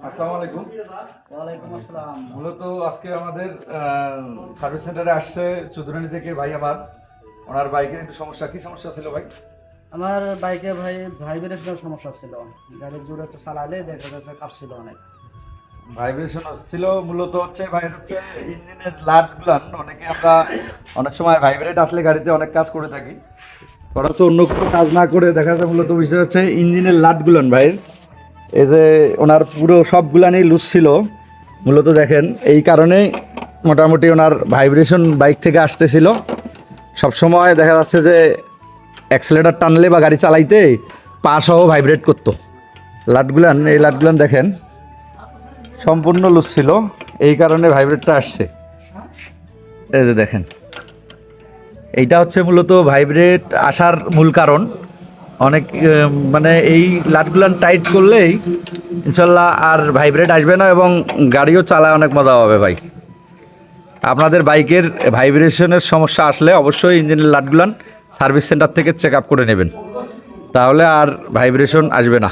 আসসালামু আলাইকুম। ওয়ালাইকুম আসসালাম। মূলত আজকে আমাদের সার্ভিস সেন্টারে আসছে চৌধুরানী থেকে ভাই আমার। ওনার বাইকের একটু সমস্যা, কি সমস্যা ছিল ভাই? আমার বাইকে ভাইব্রেশনের সমস্যা ছিল। গাড়ির জোরে একটা চালালে দেখা যাচ্ছে কাঁপছিল অনেক। ভাইব্রেশন ছিল মূলত হচ্ছে ভাই হচ্ছে ইঞ্জিনের লাট গুলান। অনেকে আমরা অনেক সময় ভাইব্রেট আসলে গাড়িতে অনেক কাজ করে থাকি, অথচ অন্য কোনো কাজ না করে দেখা যায় মূলত বিষয় হচ্ছে ইঞ্জিনের লাট গুলান ভাইয়ের। এই যে ওনার পুরো সবগুলানই লুজ ছিল মূলত, দেখেন এই কারণেই মোটামুটি ওনার ভাইব্রেশন বাইক থেকে আসতেছিল। সবসময় দেখা যাচ্ছে যে অ্যাক্সেলেটার টানলে বা গাড়ি চালাইতে পা সহ ভাইব্রেট করতো। লাটগুলান, এই লাটগুলান দেখেন সম্পূর্ণ লুজ ছিল, এই কারণে ভাইব্রেটটা আসছে। এই যে দেখেন, এইটা হচ্ছে মূলত ভাইব্রেট আসার মূল কারণ। অনেক মানে এই লাটগুলান টাইট করলেই ইনশাল্লাহ আর ভাইব্রেট আসবে না এবং গাড়িও চালায় অনেক মজা হবে ভাই। আপনাদের বাইকের ভাইব্রেশনের সমস্যা আসলে অবশ্যই ইঞ্জিনের লাটগুলান সার্ভিস সেন্টার থেকে চেক আপ করে নেবেন, তাহলে আর ভাইব্রেশন আসবে না।